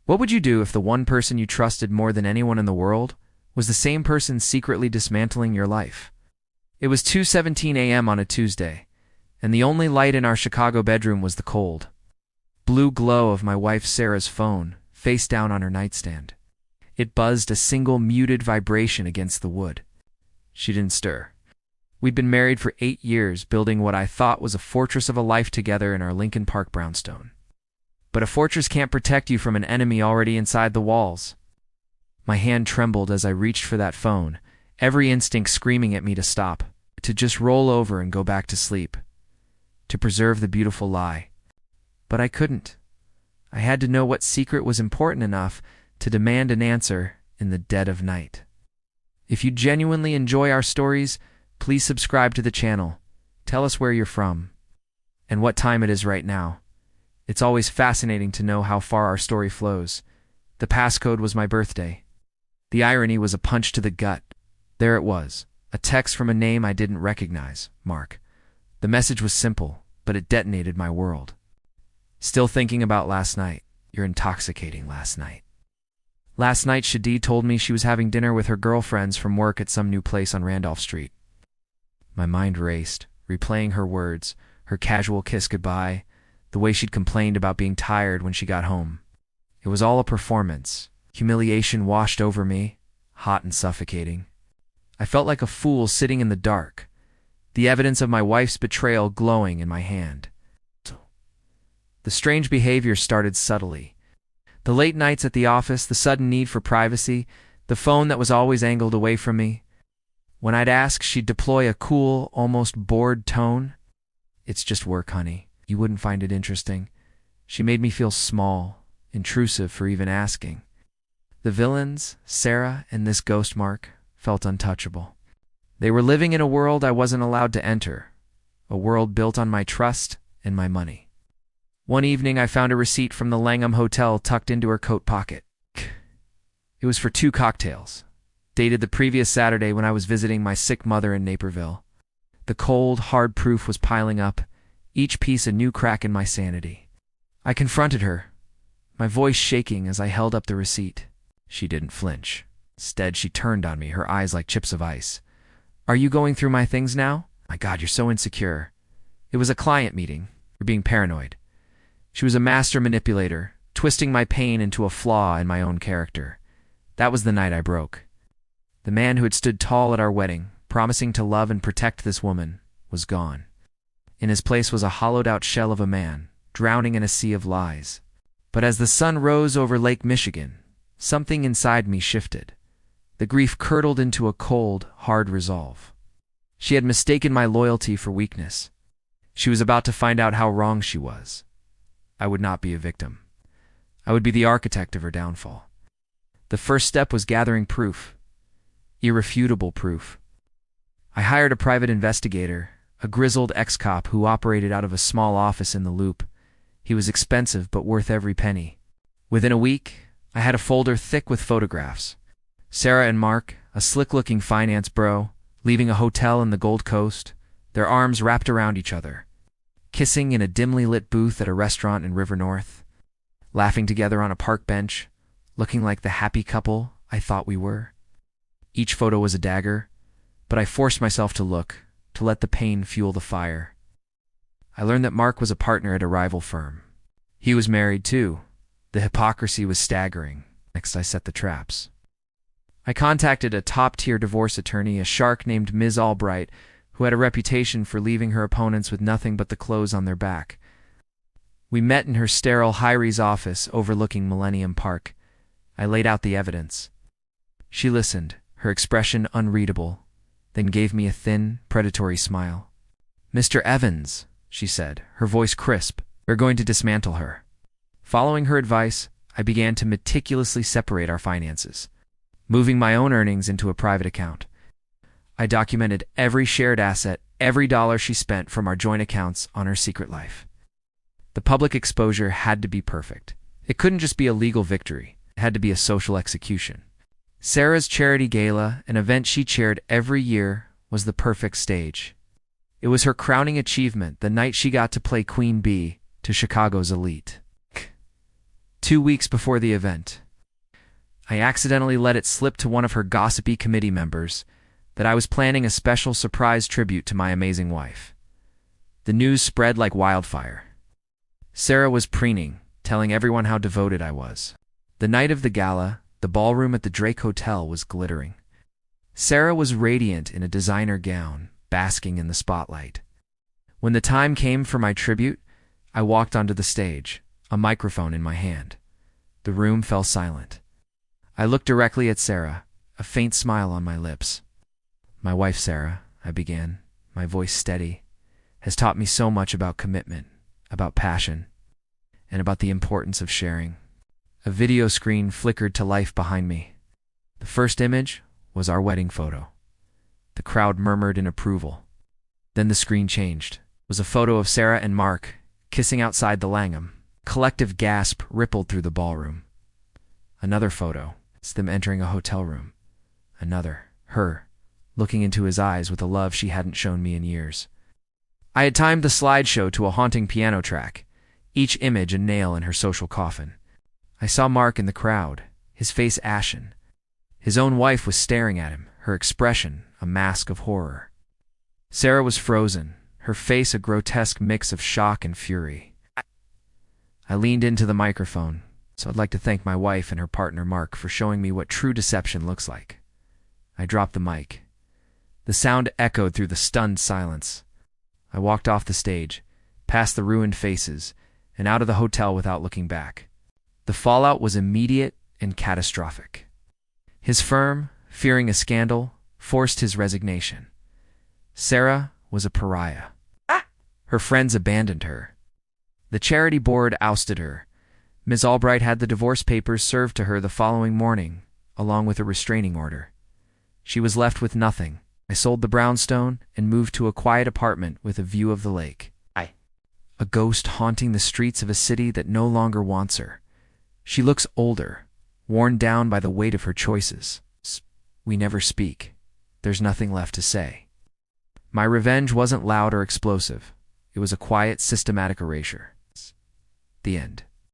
What would you do if the one person you trusted more than anyone in the world was the same person secretly dismantling your life? It was 2:17 a.m. on a Tuesday, and the only light in our Chicago bedroom was the cold blue glow of my wife Sarah's phone, face down on her nightstand. It buzzed a single muted vibration against the wood. She didn't stir. We'd been married for 8 years, building what I thought was a fortress of a life together in our Lincoln Park brownstone. But a fortress can't protect you from an enemy already inside the walls. My hand trembled as I reached for that phone, every instinct screaming at me to stop, to just roll over and go back to sleep, to preserve the beautiful lie. But I couldn't. I had to know what secret was important enough to demand an answer in the dead of night. If you genuinely enjoy our stories, please subscribe to the channel. Tell us where you're from and what time it is right now. It's always fascinating to know how far our story flows. The passcode was my birthday. The irony was a punch to the gut. There it was, a text from a name I didn't recognize, Mark. The message was simple, but it detonated my world. Still thinking about last night. You're intoxicating last night. Last night, Shadi told me she was having dinner with her girlfriends from work at some new place on Randolph Street. My mind raced, replaying her words, her casual kiss goodbye, the way she'd complained about being tired when she got home. It was all a performance. Humiliation washed over me, hot and suffocating. I felt like a fool sitting in the dark, the evidence of my wife's betrayal glowing in my hand. The strange behavior started subtly. The late nights at the office, the sudden need for privacy, the phone that was always angled away from me. When I'd ask, she'd deploy a cool, almost bored tone. It's just work, honey. You wouldn't find it interesting. She made me feel small, intrusive for even asking. The villains, Sarah and this ghost Mark, felt untouchable. They were living in a world I wasn't allowed to enter, a world built on my trust and my money. One evening, I found a receipt from the Langham Hotel tucked into her coat pocket. It was for 2 cocktails, dated the previous Saturday when I was visiting my sick mother in Naperville. The cold, hard proof was piling up, each piece a new crack in my sanity. I confronted her, my voice shaking as I held up the receipt. She didn't flinch. Instead, she turned on me, her eyes like chips of ice. Are you going through my things now? My God, you're so insecure. It was a client meeting. You're being paranoid. She was a master manipulator, twisting my pain into a flaw in my own character. That was the night I broke. The man who had stood tall at our wedding, promising to love and protect this woman, was gone. In his place was a hollowed-out shell of a man, drowning in a sea of lies. But as the sun rose over Lake Michigan, something inside me shifted. The grief curdled into a cold, hard resolve. She had mistaken my loyalty for weakness. She was about to find out how wrong she was. I would not be a victim. I would be the architect of her downfall. The first step was gathering proof. Irrefutable proof. I hired a private investigator, a grizzled ex-cop who operated out of a small office in the Loop. He was expensive but worth every penny. Within a week, I had a folder thick with photographs. Sarah and Mark, a slick-looking finance bro, leaving a hotel in the Gold Coast, their arms wrapped around each other, kissing in a dimly lit booth at a restaurant in River North, laughing together on a park bench, looking like the happy couple I thought we were. Each photo was a dagger, but I forced myself to look, to let the pain fuel the fire. I learned that Mark was a partner at a rival firm. He was married too. The hypocrisy was staggering. Next, I set the traps. I contacted a top-tier divorce attorney, a shark named Ms. Albright, who had a reputation for leaving her opponents with nothing but the clothes on their back. We met in her sterile high-rise office overlooking Millennium Park. I laid out the evidence. She listened, her expression unreadable, then gave me a thin, predatory smile. "Mr. Evans," she said, her voice crisp, "we're going to dismantle her." Following her advice, I began to meticulously separate our finances, moving my own earnings into a private account. I documented every shared asset, every dollar she spent from our joint accounts on her secret life. The public exposure had to be perfect. It couldn't just be a legal victory. It had to be a social execution. Sarah's charity gala, an event she chaired every year, was the perfect stage. It was her crowning achievement the night she got to play Queen Bee to Chicago's elite. 2 weeks before the event, I accidentally let it slip to one of her gossipy committee members that I was planning a special surprise tribute to my amazing wife. The news spread like wildfire. Sarah was preening, telling everyone how devoted I was. The night of the gala, the ballroom at the Drake Hotel was glittering. Sarah was radiant in a designer gown, basking in the spotlight. When the time came for my tribute, I walked onto the stage, a microphone in my hand. The room fell silent. I looked directly at Sarah, a faint smile on my lips. "My wife, Sarah," I began, my voice steady, "has taught me so much about commitment, about passion, and about the importance of sharing." A video screen flickered to life behind me. The first image was our wedding photo. The crowd murmured in approval. Then the screen changed. It was a photo of Sarah and Mark kissing outside the Langham. Collective gasp rippled through the ballroom. Another photo. It's them entering a hotel room. Another. Her, looking into his eyes with a love she hadn't shown me in years. I had timed the slideshow to a haunting piano track, each image a nail in her social coffin. I saw Mark in the crowd, his face ashen. His own wife was staring at him, her expression a mask of horror. Sarah was frozen, her face a grotesque mix of shock and fury. I leaned into the microphone, so I'd like to thank my wife and her partner Mark for showing me what true deception looks like. I dropped the mic. The sound echoed through the stunned silence. I walked off the stage, past the ruined faces, and out of the hotel without looking back. The fallout was immediate and catastrophic. His firm, fearing a scandal, forced his resignation. Sarah was a pariah. Her friends abandoned her. The charity board ousted her. Ms. Albright had the divorce papers served to her the following morning, along with a restraining order. She was left with nothing. I sold the brownstone and moved to a quiet apartment with a view of the lake. A ghost haunting the streets of a city that no longer wants her. She looks older, worn down by the weight of her choices. We never speak. There's nothing left to say. My revenge wasn't loud or explosive. It was a quiet, systematic erasure. The end.